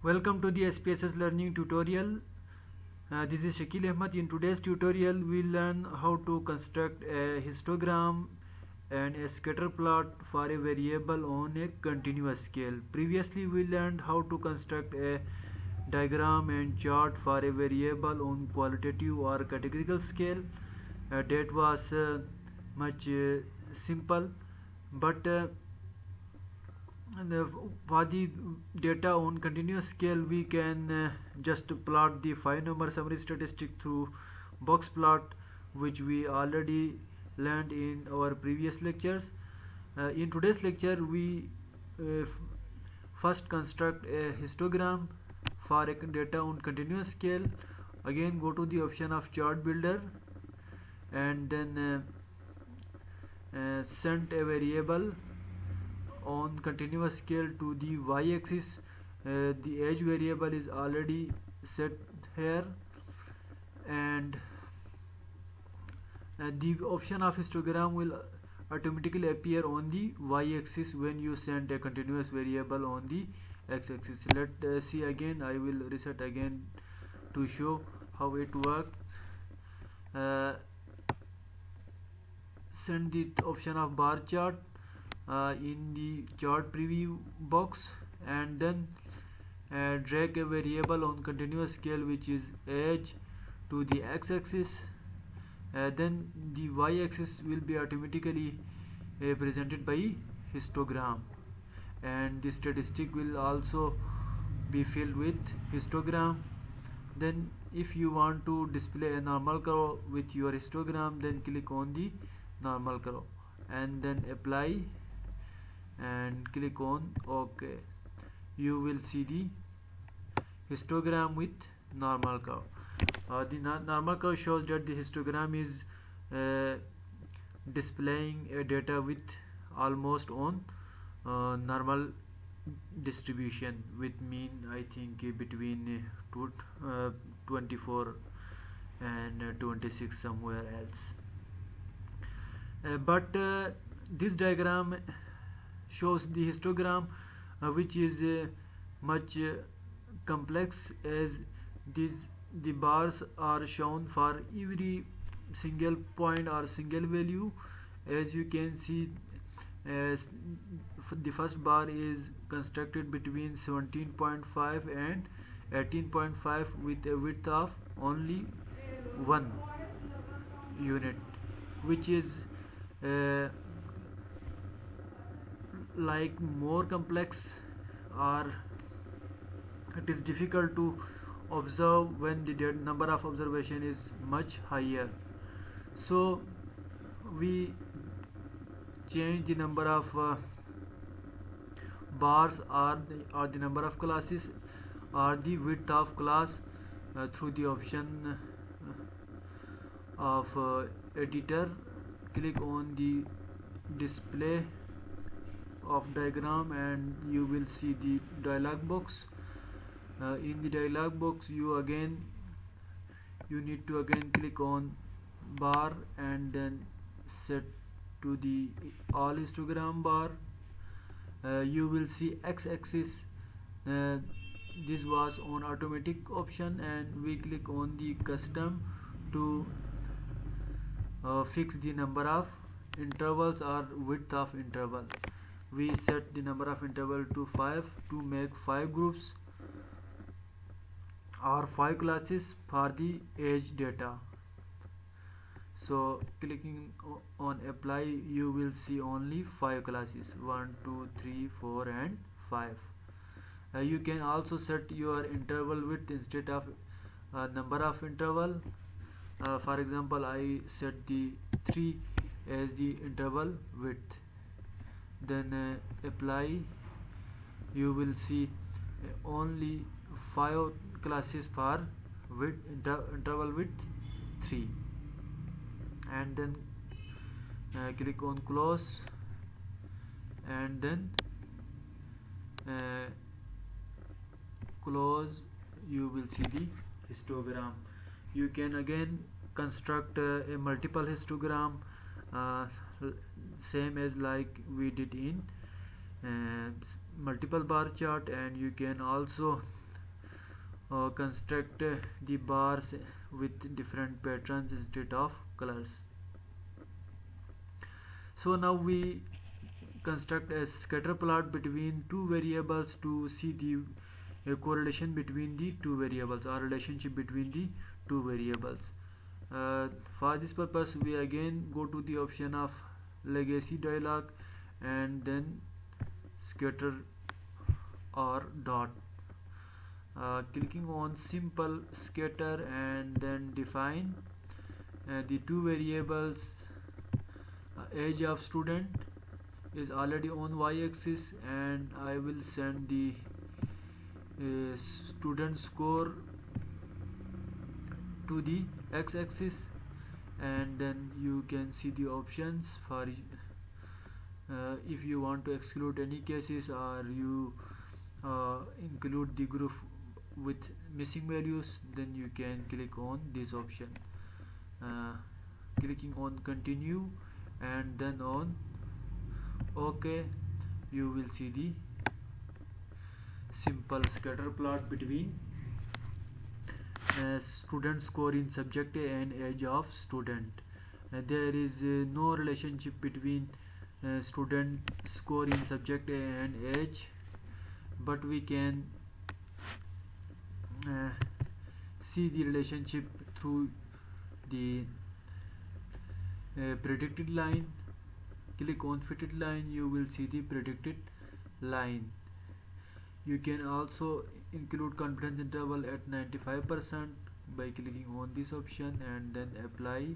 Welcome to the SPSS learning tutorial. This is Shakil Ahmed. In today's tutorial, we learn how to construct a histogram and a scatter plot for a variable on a continuous scale. Previously, we learned how to construct a diagram and chart for a variable on qualitative or categorical scale. That was much simple, but and for the data on continuous scale, we can just plot the 5 number summary statistic through box plot, which we already learned in our previous lectures. In today's lecture, we first construct a histogram for a data on continuous scale. Again, go to the option of chart builder, and then send a variable on continuous scale to the y-axis. The age variable is already set here, and the option of histogram will automatically appear on the y-axis when you send a continuous variable on the x-axis. Let's see again. I will reset again to show how it works. uh, Send the option of bar chart in the chart preview box, and then drag a variable on continuous scale, which is age, to the x-axis. Then the y-axis will be automatically presented by histogram, and the statistic will also be filled with histogram. Then if you want to display a normal curve with your histogram, then click on the normal curve and then apply and click on OK. You will see the histogram with normal curve. The normal curve shows that the histogram is uh, displaying a data with almost on normal distribution, with mean I think between 24 and 26 somewhere else. But this diagram shows the histogram, which is much complex, as these the bars are shown for every single point or single value. As you can see, as the first bar is constructed between 17.5 and 18.5 with a width of only 1 unit, which is uh, like more complex, or it is difficult to observe when the number of observation is much higher. So we change the number of bars, or the number of classes, or the width of class through the option of editor. Click on the display of diagram and you will see the dialog box. In the dialog box, you need to again click on bar and then set to the all histogram bar. You will see x-axis. uh, this was on automatic option, and we click on the custom to fix the number of intervals or width of interval. We set the number of interval to 5 to make 5 groups or 5 classes for the age data. So clicking on apply, you will see only 5 classes: 1 2 3 4 and 5. You can also set your interval width instead of number of interval. For example, I set the 3 as the interval width, then apply. You will see only 5 classes for interval width 3, and then click on close, and then uh, close. You will see the histogram. You can again construct a multiple histogram, uh, same as like we did in multiple bar chart, and you can also construct the bars with different patterns instead of colors. So now we construct a scatter plot between two variables to see the correlation between the two variables or relationship between the two variables. For this purpose we again go to the option of legacy dialog and then scatter or dot. Clicking on simple scatter and then define the two variables. Age of student is already on y-axis and I will send the student score to the x-axis, and then you can see the options for if you want to exclude any cases or you include the group with missing values, then you can click on this option. Clicking on continue and then on OK, you will see the simple scatter plot between student score in subject A and age of student. There is no relationship between student score in subject A and age, but we can see the relationship through the predicted line. Click on fitted line, you will see the predicted line. You can also include confidence interval at 95% by clicking on this option and then apply.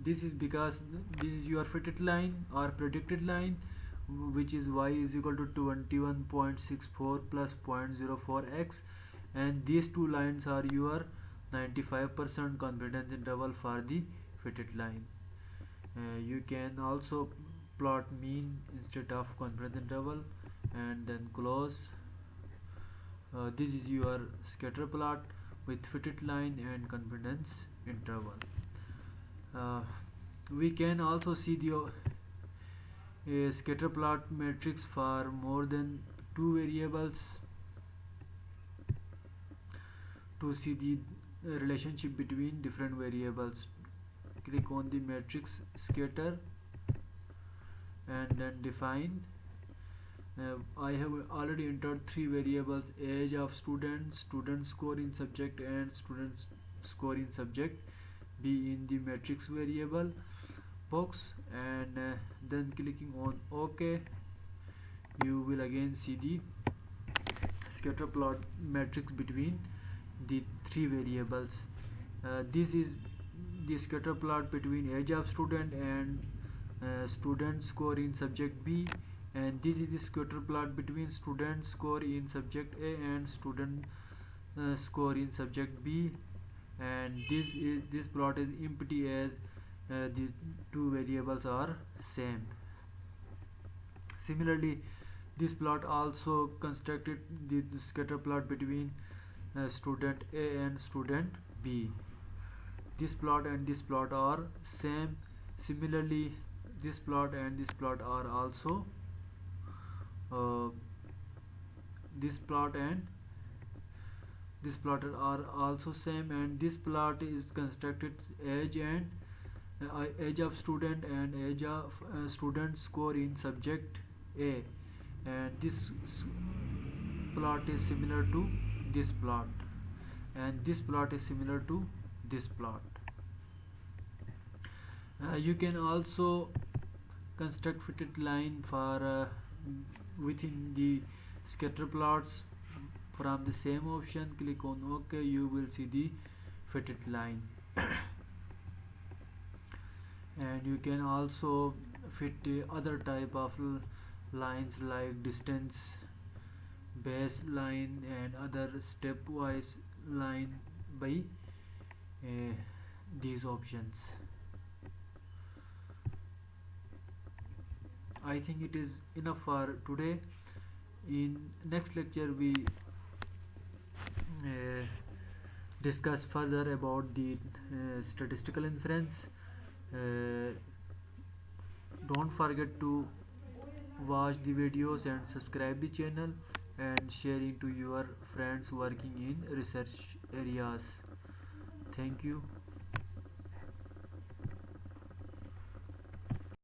This is because this is your fitted line or predicted line, which is y is equal to 21.64 plus 0.04x, and these two lines are your 95% confidence interval for the fitted line. You can also plot mean instead of confidence interval and then close. This is your scatter plot with fitted line and confidence interval. We can also see the scatter plot matrix for more than two variables to see the relationship between different variables. Click on the matrix scatter and then define. I have already entered three variables: age of student, student score in subject and student score in subject B in the matrix variable box, and then clicking on OK, you will again see the scatter plot matrix between the three variables. This is the scatter plot between age of student and student score in subject B, and this is the scatter plot between student score in subject A and student score in subject B, and this plot is empty as the two variables are same. Similarly, this plot also constructed the scatter plot between student A and student B. This plot and this plot are same. Similarly, this plot and this plot are also this plot and this plot are also same, and this plot is constructed age and age of student and age of student score in subject A, and this plot is similar to this plot, and this plot is similar to this plot. You can also construct fitted line for within the scatter plots from the same option. Click on OK, you will see the fitted line. And you can also fit other type of lines like distance base line and other stepwise line by these options. I think it is enough for today. In next lecture we discuss further about the statistical inference. Don't forget to watch the videos and subscribe the channel. and sharing to your friends working in research areas. Thank you.